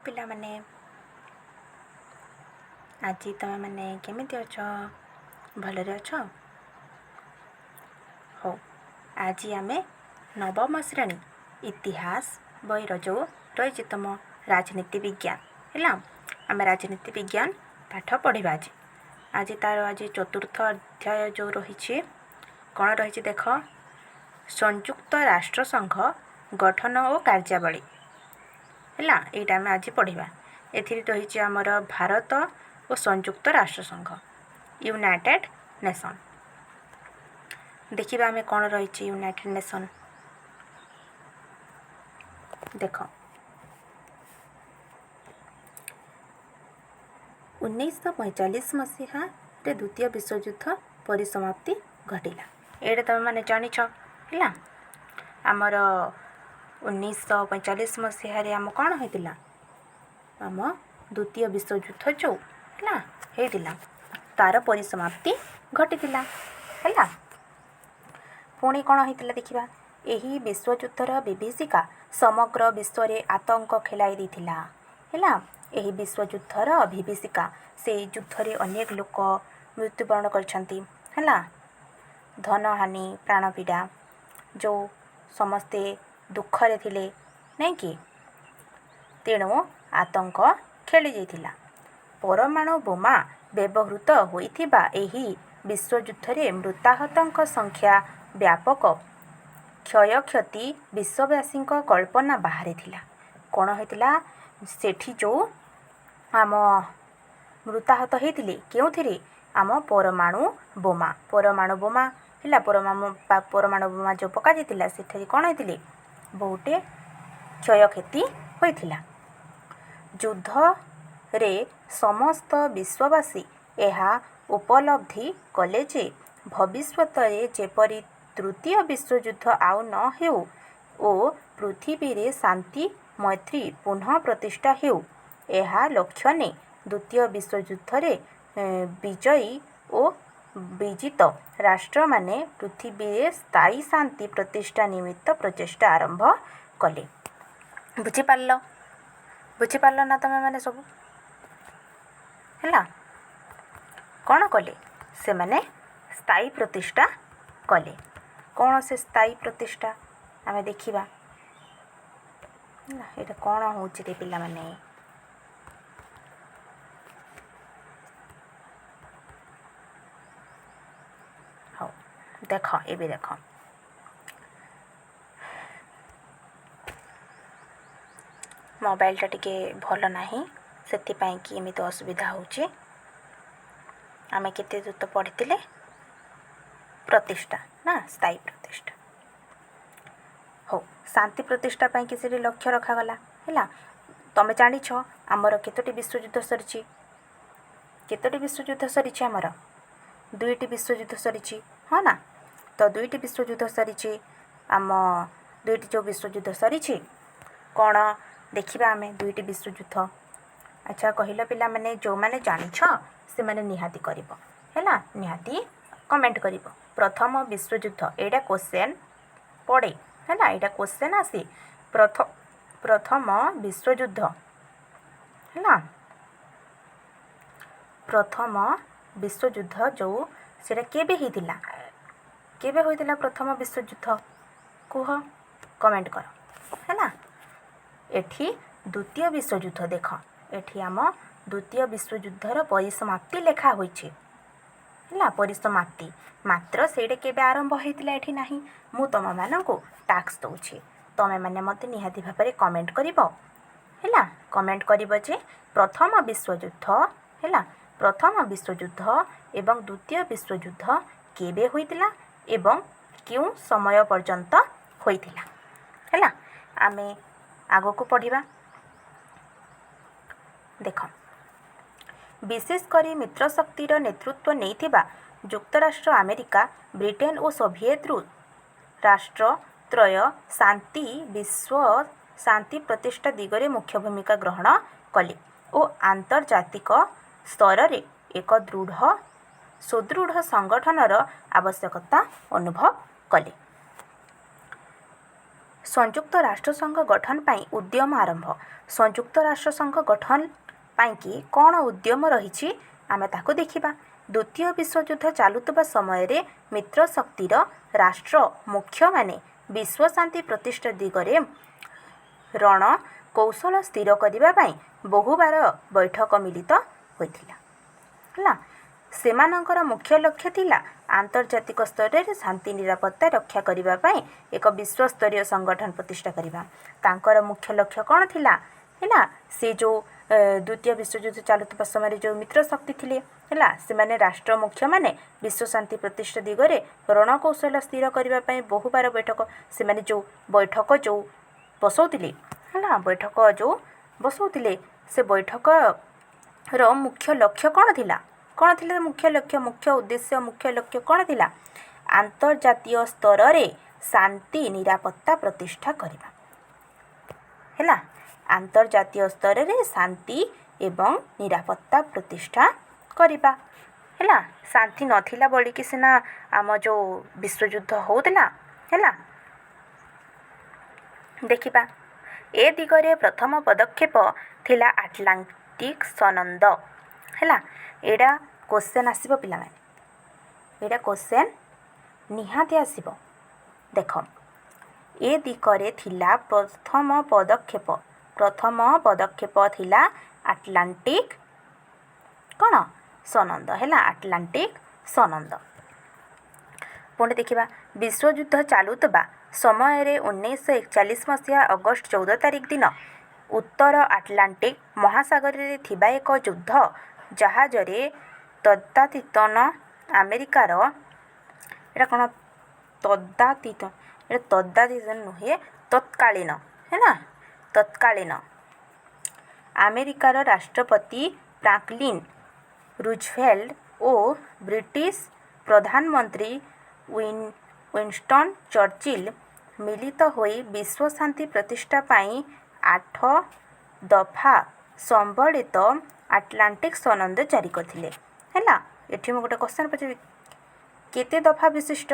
पिला माने आज तुम मैंने केमिति अछ भलरे अछ हो आज आमे नवम श्रेणी इतिहास बईर जो रही तुम राजनीति विज्ञान है आम राजनीति विज्ञान पाठ पढ़ा आज तार आज चतुर्थ अध्याय जो रही कौन रही देख संयुक्त राष्ट्र संघ गठन और कार्यावली है यहाँ आम आज पढ़ा एथि रही आमर भारत और संयुक्त राष्ट्र संघ यूनाइटेड नेशन देखिए आम कौन रही यूनाइटेड नेशन देख 1945 मसीहा द्वितीय विश्वयुद्ध परिसमाप्ति घटिला ये तुम मैंने जानिछ है आमर 1945 मसीह आम कौन होता आम द्वितीय विश्वयुद्ध जो है तार परिसमाप्ति घटी है पुणी कौन होता देखा यही विश्वयुद्धर विभीषिका समग्र विश्व में आतंक खेलाई देथिला है यही विश्वयुद्धर विभीषिका से युद्ध रे अनेक लोक मृत्युवरण करछंती है धनहानि प्राणपीड़ा जो समस्ते दुखरे थिले नहीं कि तेणु आतंक खेली जाइथिला परमाणु बोमा व्यवहृत होइथिबा एही विश्वयुद्ध रे मृताहतंक संख्या व्यापक क्षयक्षति विश्ववासी कल्पना बाहरी थिला कौन होइतिला सेठी जो आम मृताहत होइथिले केउथिरे आम परमाणु बोमा है परमाणु बोमा जो पका जाइतिला सेठी कौन होइतिले बहुटे क्षयक्षति होइथिला युद्ध रे समस्त विश्ववासी यह उपलब्धि कले जे भविष्यत जेपरी तृतीय विश्वयुद्ध आउ न हेउ ओ पृथ्वी रे शांति मैत्री पुनः प्रतिष्ठा हेउ यह लक्ष्य ने द्वितीय विश्वयुद्ध रे विजयी और विजित राष्ट्र माने पृथ्वी रे स्थायी शांति प्रतिष्ठा निमित्त प्रचेष्टा आरंभ कले बुझीपार ना तुम मैंने सब है कौन कले से माने स्थायी प्रतिष्ठा कले कौन से स्थायी प्रतिष्ठा आम देखा ये कौन हो पिला माने हाँ देख ये देख मोबाइलटा टिके भल नाही सेथिपाई कि एमिति असुविधा होची आमे केते दूत पढ़ी प्रतिष्ठा ना स्थायी प्रतिष्ठा हो शांति प्रतिष्ठा पाई कि से लक्ष्य रखागला है तुम जानिछ आमर केतोटी विश्वयुद्ध सरी केतोटी विश्वयुद्ध सरी आमर दुईटी विश्वयुद्ध सरी हाँ ना तो दुईटी विश्वयुद्ध सरी आम दुईटी जो विश्वयुद्ध सरी कौन देखा आम दुईटी विश्वयुद्ध अच्छा कहल पिला माने जो माने जानिछ से माने निहाती करिवो हैला निहाती कमेंट करिवो प्रथम विश्वयुद्ध एटा क्वेश्चन पड़े हैला एटा क्वेश्चन आसी प्रथम विश्वयुद्ध हैला प्रथम विश्वयुद्ध जो सेटा केबे हितिला केबे होइतिला प्रथम विश्वयुद्ध कुह कमेंट कर हैला एठी द्वितीय विश्वयुद्ध देख एठी आम द्वितीय विश्वयुद्धर परिसमाप्ति लेखा होइछे है परिसमाप्ति मात्र सेडे केबे आरंभ होइतिला एठी नाही मु तम मानको टास्क दउछि तमे माने मते निहाती भाबरे कमेंट करिवो हैला कमेंट करिवो जे प्रथम विश्वयुद्ध हैला प्रथम विश्वयुद्ध एवं द्वितीय विश्वयुद्ध केबे होइतिला एवं क्यों समय पर्यंत होइतिला हैला आमे आगो को पढ़िबा देख विशेषकर मित्र शक्तिर नेतृत्व नैथिबा युक्तराष्ट्र अमेरिका ब्रिटेन और सोभिएत राष्ट्र त्रय शांति विश्व शांति प्रतिष्ठा दिगरे मुख्य भूमिका ग्रहण कले और आंतर्जातिक स्तर रे एक सुदृढ़ संगठनर आवश्यकता अनुभव कले संयुक्त राष्ट्र संघ गठन पाई उद्यम आरंभ संयुक्त राष्ट्र संघ गठन पाई कौन उद्यम रही आमे ताको देखिबा। द्वितीय विश्वयुद्ध चलुवा समय रे मित्र शक्तिर राष्ट्र मुख्य माने विश्व शांति प्रतिष्ठा दिगरे रण कौशल स्थिर करने बहुबार बैठक मिलित होइथिला हला। सेमानंकर मुख्य लक्ष्य थिला आंतर्जातिक स्तर रे शांति निरापत्ता रक्षा करिबा पई एक विश्व स्तरीय संगठन प्रतिष्ठा करिबा। तांकर मुख्य लक्ष्य कौन थिला हैला से जो द्वितीय विश्वयुद्ध चलुवा समय जो मित्र शक्ति थिले हैला से माने राष्ट्र मुख्य माने विश्व शांति प्रतिष्ठा दिगरे रणकौशल स्थिर करने पई बहुबार बैठक से माने जो बैठक जो बसौतिले हैला बैठक जो बसौतिले से बैठक रो मुख्य लक्ष्य कौन थिला मुख्य लक्ष्य मुख्य उद्देश्य मुख्य लक्ष्य कौन थिला आंतर्जातीय स्तर रे शांति निरापत्ता प्रतिष्ठा करबा हैला। आंतर्जातीय स्तर रे शांति एवं निरापत्ता प्रतिष्ठा करबा हैला। शांति नथिला बोली कि सिना आम जो विश्वयुद्ध होउतला हैला। देखिबा ए दिगरे प्रथम पदक्षेप थिला आटलांटिक सनंद हैला। एडा क्वेश्चन आसीबो पिला माने एडा क्वेश्चन निहाती आसीबो। देख ए दिगरे थिला प्रथम पदक्षेप थिला आटलांटिक कौन सनंद हैला आटलांटिक सनंद। पुणी देखिबा विश्वयुद्ध चलुतबा समय रे 1941 मसीहा अगस्ट 14 तारिख दिन उत्तर आटलांटिक महासागर रे थिबा एक युद्ध जहाज रे तदातीतन अमेरिकार एटा कौन तदातीतन नुहे तत्कालीन है ना तत्कालीन अमेरिकार राष्ट्रपति फ्रैंकलिन रूजवेल्ट और ब्रिटिश प्रधानमंत्री विंस्टन चर्चिल मिलित होई विश्व शांति प्रतिष्ठा पाई 8 दफा संबलित आटलांटिक सनंद जारी करथिले हैला। एठी म गोटे क्वेश्चन पछे केते दफा विशिष्ट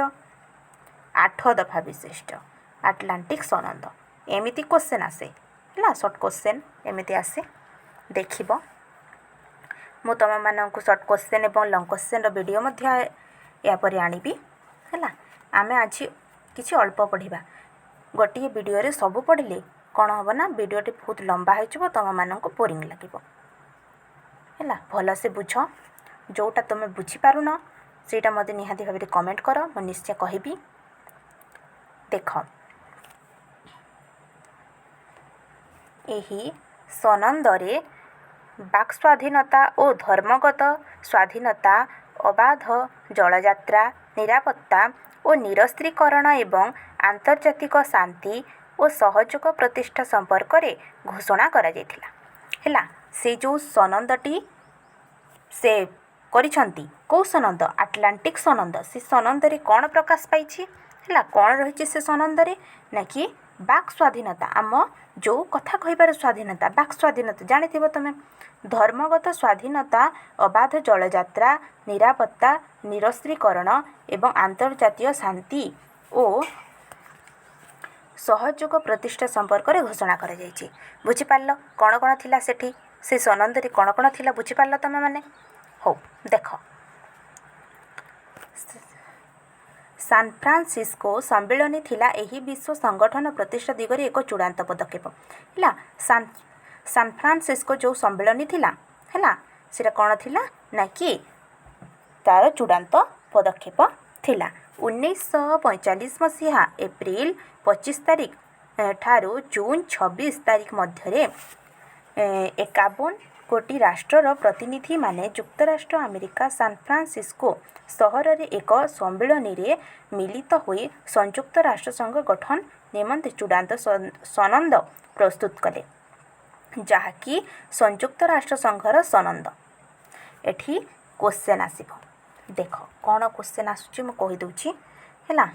8 दफा विशिष्ट आटलांटिक सनंद एमिति क्वेश्चन आसे हैला। शॉर्ट क्वेश्चन एमिति आसे देखिबो मु तम माननकु शॉर्ट क्वेश्चन एवं लॉन्ग क्वेश्चन रो वीडियो मध्ये या परे आनिबी हैला। आमे आज किछि अल्प पढ़िबा गोटे वीडियो रे सब पढ़िले कौन हम ना वीडियोटी बहुत लंबा हो तुम मानक बोरिंग लगे है भल से बुझ जोटा तुम बुझीपारुन सेटा मते निहाती भाव कमेंट कर मु निश्चय कहबी। देख एही सनंदरे बाक स्वाधीनता और धर्मगत स्वाधीनता अबाध जलयात्रा निरापत्ता और निरस्त्रीकरण एवं आंतर्जातिक शांति और सहयोग प्रतिष्ठा संपर्क रे घोषणा करा जायथिला हैला। से जो सनंदटी से करिसंती को सनंद आटलांटिक सनंद से सनंद रे कौन प्रकाश पाइछि हैला कौन रहिछि से सनंद रे ना कि बाक स्वाधीनता आम जो कथा कहिबार स्वाधीनता बाक स्वाधीनता जानिथिबो तमे धर्मगत स्वाधीनता अबाध जलयात्रा निरापत्ता निरस्त्रीकरण एवं आंतर्जातीय शांति और सहयोग प्रतिष्ठा संपर्क रे घोषणा करा जायछि। बुझी पारलो कोन कोन थिला सेठी से सनंद रे कोन कोन थिला बुझी पारलो तमे माने हो। देख सान फ्रांसिस्को सम्मेलन थिला एही विश्व संगठन प्रतिष्ठा दिगरे एक चूड़ांत पदक्षेप हैला। सान फ्रांसिस्को जो सम्मेलन थिला हैला सेटा कोन थिला ना कि तार चूड़ांत पदक्षेप थिला। 1945 मसीहा एप्रिल 25 तारिख ठारू जून 26 तारिख मध्य 51 कोटी राष्ट्रर प्रतिनिधि माने युक्तराष्ट्र अमेरिका सान फ्रांसिस्को सहर रे एक सम्मेलन रे मिलित होई संयुक्त राष्ट्र संघ गठन निमंते चूड़ांत सनंद प्रस्तुत कले जहाँकि संयुक्त राष्ट्र संघर सनंद। एठी क्वेश्चन आसीबो देख कौन क्वेश्चन आसुची मु कहि दउची हैला।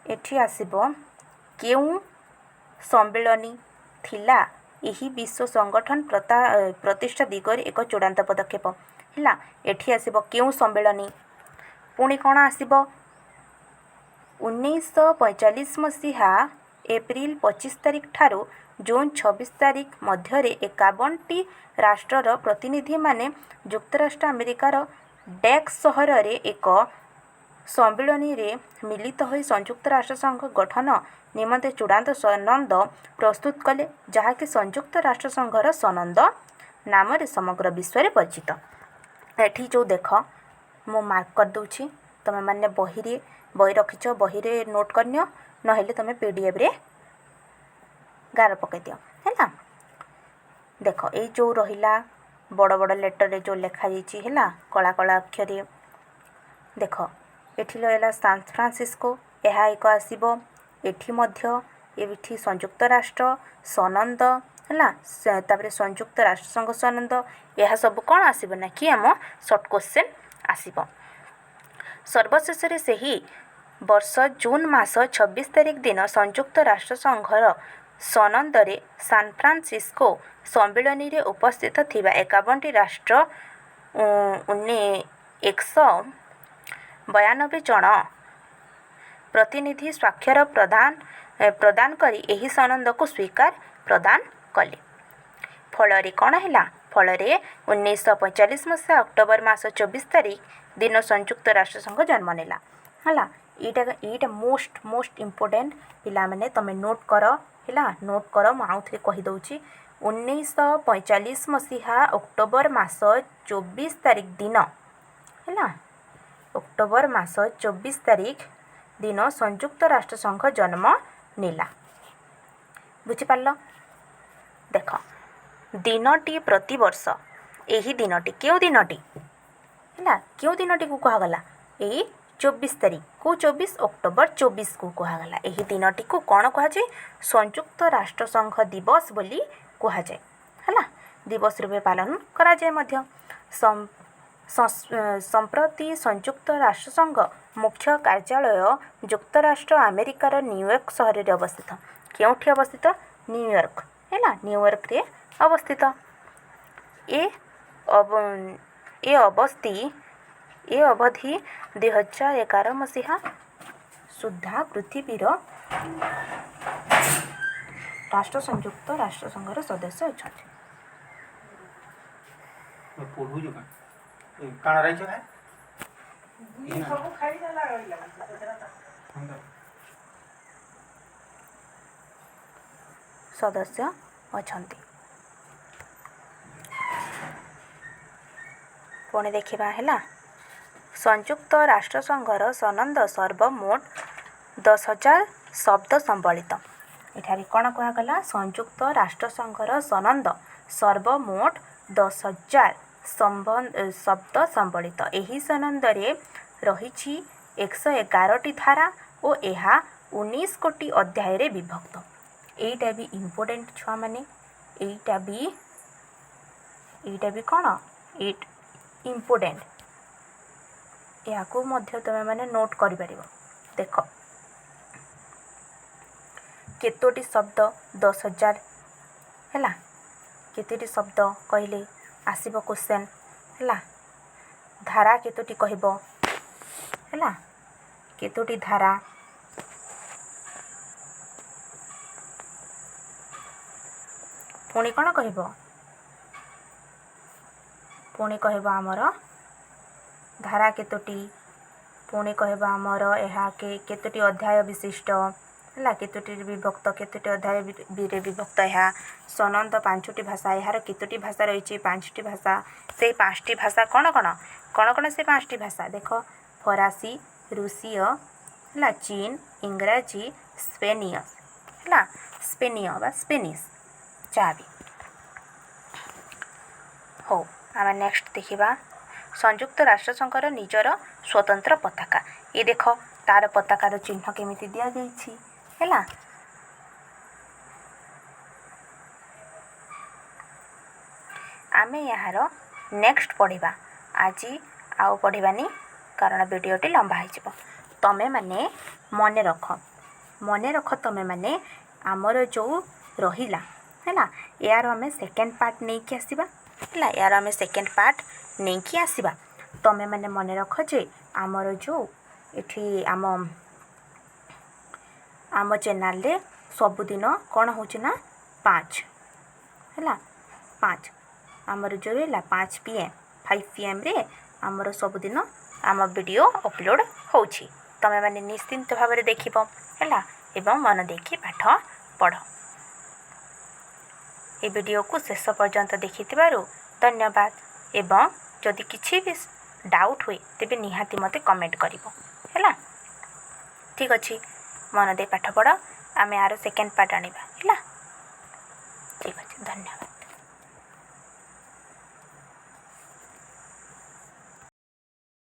एठी आसीबो केउ सम्मेलनी थिला एही विश्व संगठन प्रतिष्ठा दिगरे एक चूड़ांत पदक्षेप हैला। एठी आसीबो केउ सम्मेलनी पुणी कौन आसीबो 1945 ମସିହା ଏପ୍ରିଲ 25 ତାରିଖ ଠାରୁ ଜୁନ 26 ତାରିଖ ମଧ୍ୟରେ 51ଟି ରାଷ୍ଟ୍ରର ପ୍ରତିନିଧିମାନେ ଯୁକ୍ତରାଷ୍ଟ୍ର ଆମେରିକାର ଡେକ୍ସ ସହରରେ ଏକ ସମ୍ମିଳନୀରେ ମିଳିତ ହୋଇ ସଂଯୁକ୍ତ ରାଷ୍ଟ୍ରସଂଘ ଗଠନ ନିମନ୍ତେ ଚୂଡ଼ାନ୍ତ ସନନ୍ଦ ପ୍ରସ୍ତୁତ କଲେ, ଯାହାକି ସଂଯୁକ୍ତ ରାଷ୍ଟ୍ରସଂଘର ସନନ୍ଦ ନାମରେ ସମଗ୍ର ବିଶ୍ୱରେ ପରିଚିତ। ଏଠି ଯେଉଁ ଦେଖ ମୁଁ ମାର୍କ କରିଦେଉଛି, ତୁମେମାନେ ବହି ରଖିଛ, ବହିରେ ନୋଟ୍ କରିନିଅ, ନହେଲେ ତୁମେ PDFରେ ଗାର ପକାଇଦିଅ ହେଲା। ଦେଖ ଏଇ ଯେଉଁ ରହିଲା ବଡ଼ ବଡ଼ ଲେଟରରେ ଯେଉଁ ଲେଖାଯାଇଛି ହେଲା, କଳା କଳା ଅକ୍ଷରେ ଦେଖ ଏଠି ରହିଲା ସାନ ଫ୍ରାନ୍ସିସ୍କୋ, ଏହା ଏକ ଆସିବ। ଏଠି ମଧ୍ୟ ଏଠି ସଂଯୁକ୍ତ ରାଷ୍ଟ୍ର ସନନ୍ଦ ହେଲା, ତାପରେ ସଂଯୁକ୍ତ ରାଷ୍ଟ୍ରସଂଘ ସନନ୍ଦ, ଏହା ସବୁ କ'ଣ ଆସିବ ନା କି ଆମ ସର୍ଟ କ୍ୱେଶ୍ଚନ୍ ଆସିବ। ସର୍ବଶେଷରେ ସେହି ବର୍ଷ ଜୁନ ମାସ 26 ତାରିଖ ଦିନ ସଂଯୁକ୍ତ ରାଷ୍ଟ୍ରସଂଘର ସନନ୍ଦରେ ସାନ ଫ୍ରାନ୍ସିସ୍କୋ ସମ୍ମିଳନୀରେ ଉପସ୍ଥିତ ଥିବା 51ଟି ରାଷ୍ଟ୍ର 192 ଜଣ ପ୍ରତିନିଧି ସ୍ୱାକ୍ଷର ପ୍ରଦାନ କରି ଏହି ସନନ୍ଦକୁ ସ୍ୱୀକାର ପ୍ରଦାନ କଲେ। ଫଳରେ କ'ଣ ହେଲା? ଫଳରେ 1945 ମସିହା ଅକ୍ଟୋବର ମାସ 24 ତାରିଖ ଦିନ ସଂଯୁକ୍ତ ରାଷ୍ଟ୍ରସଂଘ ଜନ୍ମ ନେଲା ହେଲା। ଏଇଟା ମୋଷ୍ଟ ଇମ୍ପୋର୍ଟାଣ୍ଟ ପିଲାମାନେ ତୁମେ ନୋଟ୍ କର ହେଲା, ନୋଟ୍ କର। ମୁଁ ଆଉ ଥରେ କହିଦେଉଛି, 1945 ମସିହା ଅକ୍ଟୋବର ମାସ 24 ତାରିଖ ଦିନ ହେଲା, ଅକ୍ଟୋବର ମାସ 24 ତାରିଖ ଦିନ ସଂଯୁକ୍ତ ରାଷ୍ଟ୍ରସଂଘ ଜନ୍ମ ନେଲା। ବୁଝିପାରିଲ? ଦେଖ ଦିନଟି ପ୍ରତିବର୍ଷ ଏହି ଦିନଟି କେଉଁ ଦିନଟି ହେଲା, କେଉଁ ଦିନଟିକୁ କୁହାଗଲା? ଏଇ 24 ତାରିଖ, କେଉଁ 24? ଅକ୍ଟୋବର 24କୁ କୁହାଗଲା। ଏହି ଦିନଟିକୁ କ'ଣ କୁହାଯାଏ? ସଂଯୁକ୍ତ ରାଷ୍ଟ୍ରସଂଘ ଦିବସ ବୋଲି କୁହାଯାଏ ହେଲା। ଦିବସ ରୂପେ ପାଳନ କରାଯାଏ ମଧ୍ୟ। ସମ୍ପ୍ରତି ସଂଯୁକ୍ତ ରାଷ୍ଟ୍ରସଂଘ ମୁଖ୍ୟ କାର୍ଯ୍ୟାଳୟ ଯୁକ୍ତରାଷ୍ଟ୍ର ଆମେରିକାର ନ୍ୟୁୟର୍କ ସହରରେ ଅବସ୍ଥିତ। କେଉଁଠି ଅବସ୍ଥିତ? ନ୍ୟୁୟର୍କ ହେଲା, ନ୍ୟୁୟର୍କରେ ଅବସ୍ଥିତ। ଏ ଅବଧି 2011 ମସିହା ସୁଦ୍ଧା ପୃଥିବୀର ରାଷ୍ଟ୍ର ସଂଯୁକ୍ତ ରାଷ୍ଟ୍ରସଂଘର ସଦସ୍ୟ ଅଛନ୍ତି। ସଦସ୍ୟ ଅଛନ୍ତି। ପୁଣି ଦେଖିବା ହେଲା, ସଂଯୁକ୍ତ ରାଷ୍ଟ୍ରସଂଘର ସନନ୍ଦ ସର୍ବମୋଟ 10,000 ଶବ୍ଦ ସମ୍ବଳିତ। ଏଠାରେ କ'ଣ କୁହାଗଲା? ସଂଯୁକ୍ତ ରାଷ୍ଟ୍ରସଂଘର ସନନ୍ଦ ସର୍ବମୋଟ 10,000 ଶବ୍ଦ ସମ୍ବଳିତ। ଏହି ସନନ୍ଦରେ ରହିଛି 111ଟି ଧାରା ଓ ଏହା 19 କୋଟି ଅଧ୍ୟାୟରେ ବିଭକ୍ତ। ଏଇଟା ବି ଇମ୍ପୋର୍ଟାଣ୍ଟ ଛୁଆମାନେ, ଏଇଟା ବି କ'ଣ ଇମ୍ପୋର୍ଟାଣ୍ଟ। ଏହାକୁ ମଧ୍ୟ ତୁମେମାନେ ନୋଟ୍ କରିପାରିବ। ଦେଖ କେତୋଟି ଶବ୍ଦ? 10,000 ହେଲା। କେତୋଟି ଶବ୍ଦ କହିଲେ ଆସିବ କ୍ୱେଶ୍ଚନ୍ ହେଲା। ଧାରା କେତୋଟି କହିବ ହେଲା, କେତୋଟି ଧାରା? ପୁଣି କ'ଣ କହିବ? ପୁଣି କହିବ ଆମର ଧାରା କେତୋଟି, ପୁଣି କହିବ ଆମର ଏହା କେତୋଟି ଅଧ୍ୟାୟ ବିଶିଷ୍ଟ ହେଲା, କେତୋଟି ବିଭକ୍ତ, କେତୋଟି ଅଧ୍ୟାୟରେ ବିଭକ୍ତ। ଏହା ସନନ୍ଦ 5ଟି ଭାଷା। ଏହାର କେତୋଟି ଭାଷା ରହିଛି? 5ଟି ଭାଷା। ସେଇ 5ଟି ଭାଷା କ'ଣ ସେ 5ଟି ଭାଷା? ଦେଖ ଫରାସୀ, ରୁଷୀୟ ହେଲା, ଚୀନ, ଇଂରାଜୀ, ସ୍ପେନୀୟ ହେଲା, ସ୍ପେନୀୟ ବା ସ୍ପେନିଶ ଯାହା ବି ହଉ। ଆମେ ନେକ୍ସଟ ଦେଖିବା ସଂଯୁକ୍ତ ରାଷ୍ଟ୍ରସଂଘର ନିଜର ସ୍ୱତନ୍ତ୍ର ପତାକା। ଏ ଦେଖ ତାର ପତାକାର ଚିହ୍ନ କେମିତି ଦିଆଯାଇଛି ହେଲା। ଆମେ ଏହାର ନେକ୍ସଟ ପଢ଼ିବା। ଆଜି ଆଉ ପଢ଼ିବାନି, କାରଣ ଭିଡ଼ିଓଟି ଲମ୍ବା ହେଇଯିବ। ତମେମାନେ ମନେ ରଖ ତମେମାନେ ଆମର ଯେଉଁ ରହିଲା ହେଲା, ଏହାର ଆମେ ସେକେଣ୍ଡ ପାର୍ଟ ନେଇକି ଆସିବା ହେଲା। ଏହାର ଆମେ ସେକେଣ୍ଡ ପାର୍ଟ ନେଇକି ଆସିବା। ତମେମାନେ ମନେ ରଖ ଯେ ଆମର ଯେଉଁ ଏଠି ଆମ आम चैनल रे सबुदिन कौन हो 5 है 5 आमर जो है 5 PM 5 PM रे आमर सबुदिन आम वीडियो अपलोड होची तमे माने निश्चिंत भाव में देखिबो हैला एवं मन देखि पाठ पढ़ ए वीडियो को शेष पर्यंत देखिथिबारु धन्यवाद एवं जदि किछि भी डाउट हुए तेबे निहाती मते कमेंट करिवो हैला ठीक अछि मन दे पाठ पढ़ आमे आरो सेकेंड पार्ट आनिबा हैला ठीक अछि धन्यवाद।